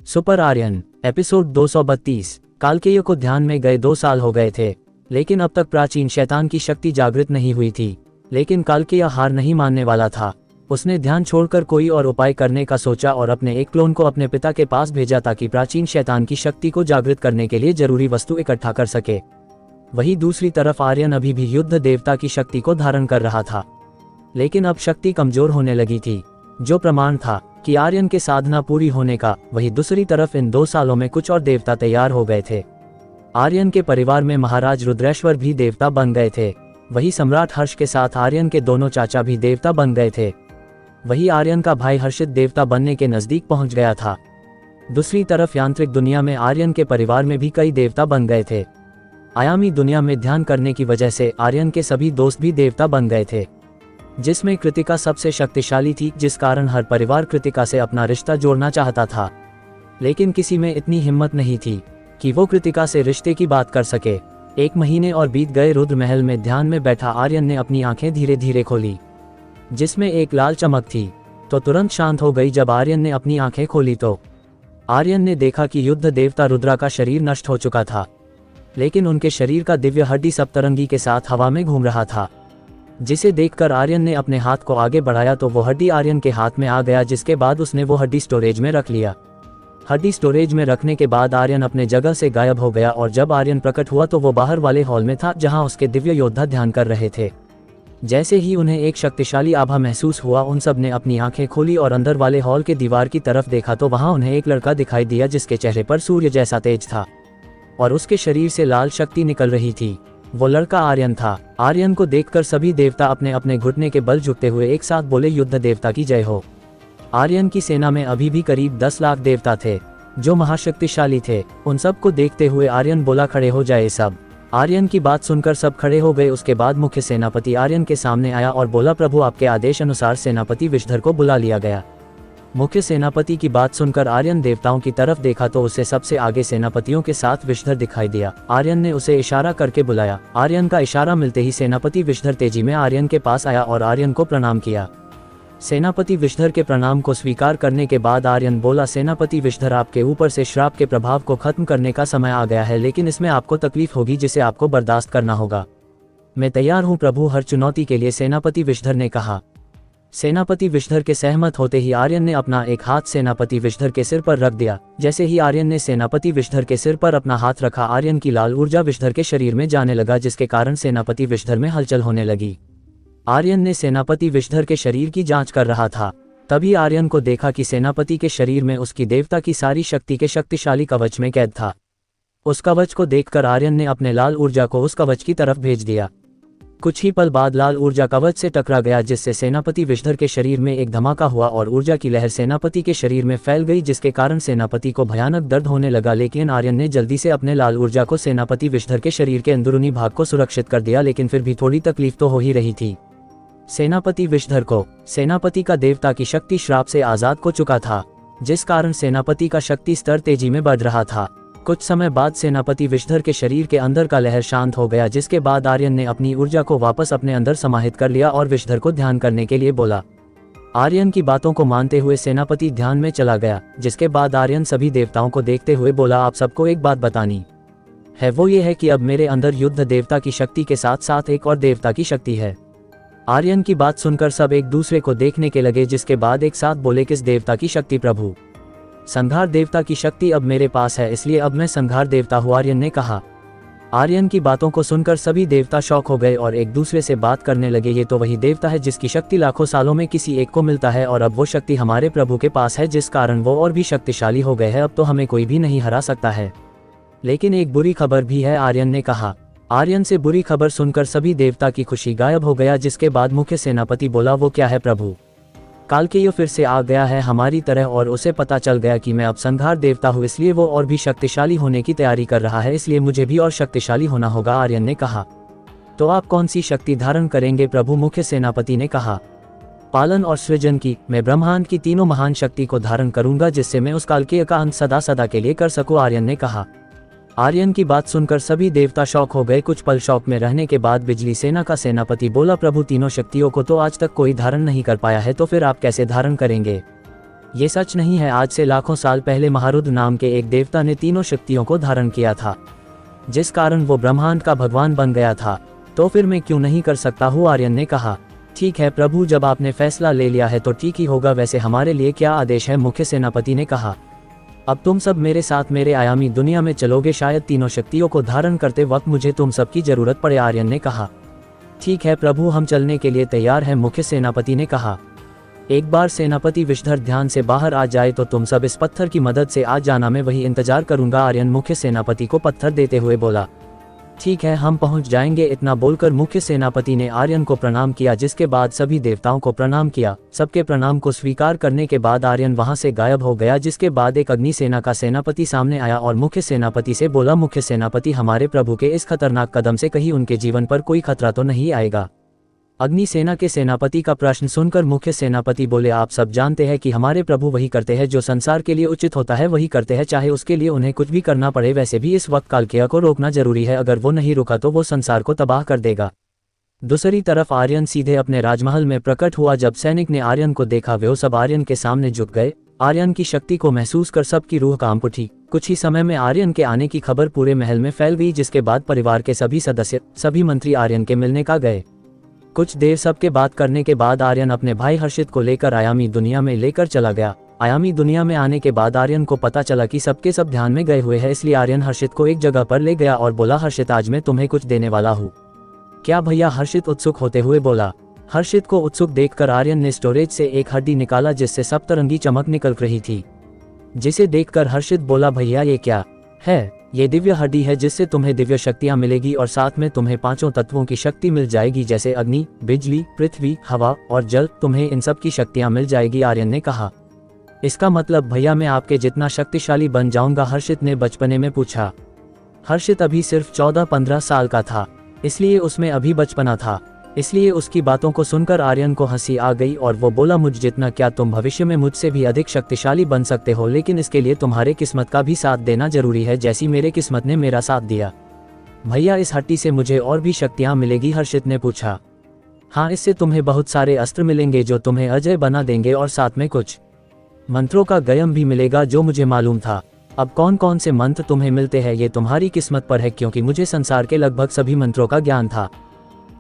Super Aryan episode 232। Kalakeya को ध्यान में गए 2 साल हो गए थे, लेकिन अब तक प्राचीन शैतान की शक्ति जागृत नहीं हुई थी। लेकिन कालकेय हार नहीं मानने वाला था। उसने ध्यान छोड़कर कोई और उपाय करने का सोचा और अपने एक क्लोन को अपने पिता के पास भेजा ताकि प्राचीन शैतान की शक्ति को जागृत करने के लिए जरूरी वस्तु इकट्ठा कर सके। वहीं दूसरी तरफ आर्यन अभी भी युद्ध देवता की शक्ति को धारण कर रहा था, लेकिन अब शक्ति कमजोर होने लगी थी, जो प्रमाण था कि आर्यन के साधना पूरी होने का। वहीं दूसरी तरफ इन 2 सालों में कुछ और देवता तैयार हो गए थे। आर्यन के परिवार में महाराज रुद्रेश्वर भी देवता बन गए थे। वही सम्राट हर्ष के साथ आर्यन के दोनों चाचा भी देवता बन गए थे। वही आर्यन का भाई हर्षित देवता बनने के नजदीक पहुंच गया था। दूसरी तरफ यांत्रिक दुनिया में आर्यन के परिवार में भी कई देवता बन गए थे। आयामी दुनिया में ध्यान करने की वजह से आर्यन के सभी दोस्त भी देवता बन गए थे, जिसमें कृतिका सबसे शक्तिशाली थी, जिस कारण हर परिवार कृतिका से अपना रिश्ता जोड़ना चाहता था। लेकिन किसी में इतनी हिम्मत नहीं थी कि वो कृतिका से रिश्ते की बात कर सके। 1 महीने और बीत गए। रुद्र महल में ध्यान में बैठा आर्यन ने अपनी आंखें धीरे धीरे खोली, जिसमें एक लाल चमक थी, तो तुरंत शांत हो गई। जब आर्यन ने अपनी आंखें खोली तो आर्यन ने देखा कि युद्ध देवता रुद्रा का शरीर नष्ट हो चुका था, लेकिन उनके शरीर का दिव्य हड्डी सप्तरंगी के साथ हवा में घूम रहा था, जिसे देखकर आर्यन ने अपने हाथ को आगे बढ़ाया तो वो हड्डी आर्यन के हाथ में आ गया, जिसके बाद उसने वो हड्डी स्टोरेज में रख लिया। हड्डी स्टोरेज में रखने के बाद आर्यन अपने जगह से गायब हो गया और जब आर्यन प्रकट हुआ तो वो बाहर वाले हॉल में था, जहां उसके दिव्य योद्धा ध्यान कर रहे थे। जैसे ही उन्हें एक शक्तिशाली आभा महसूस हुआ, उन सब ने अपनी आंखें खोली और अंदर वाले हॉल के दीवार की तरफ देखा तो वहां उन्हें एक लड़का दिखाई दिया, जिसके चेहरे पर सूर्य जैसा तेज था और उसके शरीर से लाल शक्ति निकल रही थी। वो लड़का आर्यन था। आर्यन को देखकर सभी देवता अपने अपने घुटने के बल झुकते हुए एक साथ बोले, युद्ध देवता की जय हो। आर्यन की सेना में अभी भी करीब 10 लाख देवता थे, जो महाशक्तिशाली थे। उन सब को देखते हुए आर्यन बोला, खड़े हो जाए सब। आर्यन की बात सुनकर सब खड़े हो गए। उसके बाद मुख्य सेनापति आर्यन के सामने आया और बोला, प्रभु आपके आदेश अनुसार सेनापति विषधर को बुला लिया गया। मुख्य सेनापति की बात सुनकर आर्यन देवताओं की तरफ देखा तो उसे सबसे आगे सेनापतियों के साथ विषधर दिखाई दिया। आर्यन ने उसे इशारा करके बुलाया। आर्यन का इशारा मिलते ही सेनापति विषधर तेजी में आर्यन के पास आया और आर्यन को प्रणाम किया। सेनापति विषधर के प्रणाम को स्वीकार करने के बाद आर्यन बोला, सेनापति विषधर आपके ऊपर से श्राप के प्रभाव को खत्म करने का समय आ गया है, लेकिन इसमें आपको तकलीफ होगी जिसे आपको बर्दाश्त करना होगा। मैं तैयार हूँ प्रभु हर चुनौती के लिए, सेनापति विषधर ने कहा। सेनापति विषधर के सहमत होते ही आर्यन ने अपना एक हाथ सेनापति विषधर के सिर पर रख दिया। जैसे ही आर्यन ने सेनापति विषधर के सिर पर अपना हाथ रखा, आर्यन की लाल ऊर्जा विषधर के शरीर में जाने लगा, जिसके कारण सेनापति विषधर में हलचल होने लगी। आर्यन ने सेनापति विषधर के शरीर की जांच कर रहा था। तभी आर्यन को देखा कि सेनापति के शरीर में उसकी देवता की सारी शक्ति के शक्तिशाली कवच में कैद था। उस कवच को देखकर आर्यन ने अपने लाल ऊर्जा को उस कवच की तरफ भेज दिया। कुछ ही पल बाद लाल ऊर्जा कवच से टकरा गया, जिससे सेनापति विषधर के शरीर में एक धमाका हुआ और ऊर्जा की लहर सेनापति के शरीर में फैल गई, जिसके कारण सेनापति को भयानक दर्द होने लगा। लेकिन आर्यन ने जल्दी से अपने लाल ऊर्जा को सेनापति विषधर के शरीर के अंदरूनी भाग को सुरक्षित कर दिया, लेकिन फिर भी थोड़ी तकलीफ तो हो ही रही थी। सेनापति विषधर को सेनापति का देवता की शक्ति श्राप से आजाद हो चुका था, जिस कारण सेनापति का शक्ति स्तर तेजी में बढ़ रहा था। कुछ समय बाद सेनापति विषधर के शरीर के अंदर का लहर शांत हो गया, जिसके बाद आर्यन ने अपनी ऊर्जा को वापस अपने अंदर समाहित कर लिया और विषधर को ध्यान करने के लिए बोला। आर्यन की बातों को मानते हुए सेनापति ध्यान में चला गया, जिसके बाद आर्यन सभी देवताओं को देखते हुए बोला, आप सबको एक बात बतानी है, वो ये है कि अब मेरे अंदर युद्ध देवता की शक्ति के साथ साथ एक और देवता की शक्ति है। आर्यन की बात सुनकर सब एक दूसरे को देखने के लगे, जिसके बाद एक साथ बोले, किस देवता की शक्ति प्रभु? संहार देवता की शक्ति अब मेरे पास है, इसलिए अब मैं संहार देवता हूँ, आर्यन ने कहा। आर्यन की बातों को सुनकर सभी देवता शॉक हो गए और एक दूसरे से बात करने लगे, ये तो वही देवता है जिसकी शक्ति लाखों सालों में किसी एक को मिलता है और अब वो शक्ति हमारे प्रभु के पास है, जिस कारण वो और भी शक्तिशाली हो गए हैं। अब तो हमें कोई भी नहीं हरा सकता है। लेकिन एक बुरी खबर भी है, आर्यन ने कहा। आर्यन से बुरी खबर सुनकर सभी देवता की खुशी गायब हो गया, जिसके बाद मुख्य सेनापति बोला, वो क्या है प्रभु? कालकेय फिर से आ गया है हमारी तरह और उसे पता चल गया कि मैं अब संहार देवता हूँ, इसलिए वो और भी शक्तिशाली होने की तैयारी कर रहा है, इसलिए मुझे भी और शक्तिशाली होना होगा, आर्यन ने कहा। तो आप कौन सी शक्ति धारण करेंगे प्रभु? मुख्य सेनापति ने कहा। पालन और सृजन की। मैं ब्रह्मांड की तीनों महान शक्ति को धारण करूंगा, जिससे मैं उस कालकेय का अंत सदा सदा के लिए कर सकूं, आर्यन ने कहा। आर्यन की बात सुनकर सभी देवता शौक हो गए। कुछ पल शौक में रहने के बाद बिजली सेना का सेनापति बोला, प्रभु तीनों शक्तियों को तो आज तक कोई धारण नहीं कर पाया है, तो फिर आप कैसे धारण करेंगे? ये सच नहीं है। आज से लाखों साल पहले महारुद्र नाम के एक देवता ने तीनों शक्तियों को धारण किया था, जिस कारण वो ब्रह्मांड का भगवान बन गया था। तो फिर मैं क्यों नहीं कर सकता हूँ, आर्यन ने कहा। ठीक है प्रभु, जब आपने फैसला ले लिया है तो ठीक ही होगा। वैसे हमारे लिए क्या आदेश है, मुख्य सेनापति ने कहा। अब तुम सब मेरे साथ मेरे आयामी दुनिया में चलोगे। शायद तीनों शक्तियों को धारण करते वक्त मुझे तुम सबकी जरूरत पड़े, आर्यन ने कहा। ठीक है प्रभु, हम चलने के लिए तैयार हैं, मुख्य सेनापति ने कहा। एक बार सेनापति विषधर ध्यान से बाहर आ जाए तो तुम सब इस पत्थर की मदद से आ जाना, मैं वही इंतजार करूंगा, आर्यन मुख्य सेनापति को पत्थर देते हुए बोला। ठीक है, हम पहुंच जाएंगे। इतना बोलकर मुख्य सेनापति ने आर्यन को प्रणाम किया, जिसके बाद सभी देवताओं को प्रणाम किया। सबके प्रणाम को स्वीकार करने के बाद आर्यन वहां से गायब हो गया, जिसके बाद एक अग्नि सेना का सेनापति सामने आया और मुख्य सेनापति से बोला, मुख्य सेनापति, हमारे प्रभु के इस खतरनाक कदम से कहीं उनके जीवन पर कोई खतरा तो नहीं आएगा। अग्नि सेना के सेनापति का प्रश्न सुनकर मुख्य सेनापति बोले, आप सब जानते हैं कि हमारे प्रभु वही करते हैं जो संसार के लिए उचित होता है, वही करते हैं, चाहे उसके लिए उन्हें कुछ भी करना पड़े। वैसे भी इस वक्त कालकेय को रोकना जरूरी है, अगर वो नहीं रुका तो वो संसार को तबाह कर देगा। दूसरी तरफ आर्यन सीधे अपने राजमहल में प्रकट हुआ। जब सैनिक ने आर्यन को देखा वे सब आर्यन के सामने झुक गए। आर्यन की शक्ति को महसूस कर सबकी रूह कांप उठी। कुछ ही समय में आर्यन के आने की खबर पूरे महल में फैल गई, जिसके बाद परिवार के सभी सदस्य, सभी मंत्री आर्यन के मिलने का गए। कुछ देर सबके बात करने के बाद आर्यन अपने भाई हर्षित को लेकर आयामी दुनिया में लेकर चला गया। आयामी दुनिया में आने के बाद आर्यन को पता चला कि सबके सब ध्यान में गए हुए हैं, इसलिए आर्यन हर्षित को एक जगह पर ले गया और बोला, हर्षित, आज मैं तुम्हें कुछ देने वाला हूँ। क्या भैया, हर्षित उत्सुक होते हुए बोला। हर्षित को उत्सुक देखकर आर्यन ने स्टोरेज से एक हड्डी निकाला जिससे सप्तरंगी चमक निकल रही थी, जिसे देखकर हर्षित बोला, भैया ये क्या है? ये दिव्य हड्डी है जिससे तुम्हें दिव्य शक्तियां मिलेगी और साथ में तुम्हें पांचों तत्वों की शक्ति मिल जाएगी, जैसे अग्नि, बिजली, पृथ्वी, हवा और जल। तुम्हें इन सब की शक्तियां मिल जाएगी, आर्यन ने कहा। इसका मतलब भैया मैं आपके जितना शक्तिशाली बन जाऊंगा? हर्षित ने बचपने में पूछा। हर्षित अभी सिर्फ 14-15 साल का था, इसलिए उसमें अभी बचपना था, इसलिए उसकी बातों को सुनकर आर्यन को हंसी आ गई और वो बोला, मुझ जितना क्या, तुम भविष्य में मुझसे भी अधिक शक्तिशाली बन सकते हो, लेकिन इसके लिए तुम्हारे किस्मत का भी साथ देना जरूरी है, जैसी मेरे किस्मत ने मेरा साथ दिया। भैया इस हड्डी से मुझे और भी शक्तियां मिलेगी? हर्षित ने पूछा। हाँ, इससे तुम्हें बहुत सारे अस्त्र मिलेंगे जो तुम्हें अजय बना देंगे और साथ में कुछ मंत्रों का गयम भी मिलेगा जो मुझे मालूम था। अब कौन कौन से मंत्र तुम्हें मिलते हैं ये तुम्हारी किस्मत पर है, क्योंकि मुझे संसार के लगभग सभी मंत्रों का ज्ञान था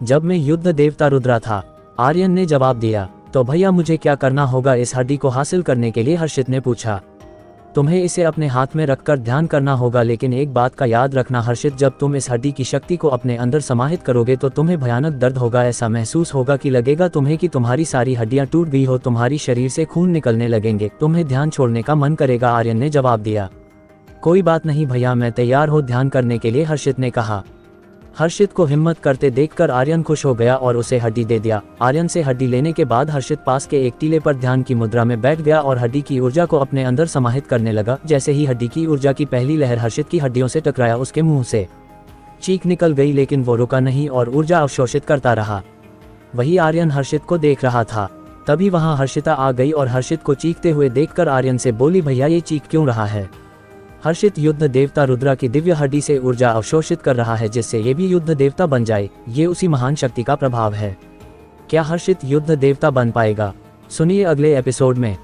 जब मैं युद्ध देवता रुद्रा था, आर्यन ने जवाब दिया। तो भैया मुझे क्या करना होगा इस हड्डी को हासिल करने के लिए? हर्षित ने पूछा। तुम्हें इसे अपने हाथ में रखकर ध्यान करना होगा, लेकिन एक बात का याद रखना हर्षित, जब तुम इस हड्डी की शक्ति को अपने अंदर समाहित करोगे तो तुम्हें भयानक दर्द होगा। ऐसा महसूस होगा कि लगेगा तुम्हें कि तुम्हारी सारी हड्डियां टूट गई हो, तुम्हारी शरीर से खून निकलने लगेंगे, तुम्हें ध्यान छोड़ने का मन करेगा, आर्यन ने जवाब दिया। कोई बात नहीं भैया, मैं तैयार हूँ ध्यान करने के लिए, हर्षित ने कहा। हर्षित को हिम्मत करते देखकर आर्यन खुश हो गया और उसे हड्डी दे दिया। आर्यन से हड्डी लेने के बाद हर्षित पास के एक टीले पर ध्यान की मुद्रा में बैठ गया और हड्डी की ऊर्जा को अपने अंदर समाहित करने लगा। जैसे ही हड्डी की ऊर्जा की पहली लहर हर्षित की हड्डियों से टकराया, उसके मुंह से चीख निकल गई, लेकिन वो रुका नहीं और ऊर्जा अवशोषित करता रहा। वही आर्यन हर्षित को देख रहा था। तभी वहां हर्षिता आ गई और हर्षित को चीखते हुए देखकर आर्यन से बोली, भैया ये चीख क्यों रहा है? हर्षित युद्ध देवता रुद्रा की दिव्य हड्डी से ऊर्जा अवशोषित कर रहा है, जिससे ये भी युद्ध देवता बन जाए। ये उसी महान शक्ति का प्रभाव है। क्या हर्षित युद्ध देवता बन पाएगा? सुनिए अगले एपिसोड में।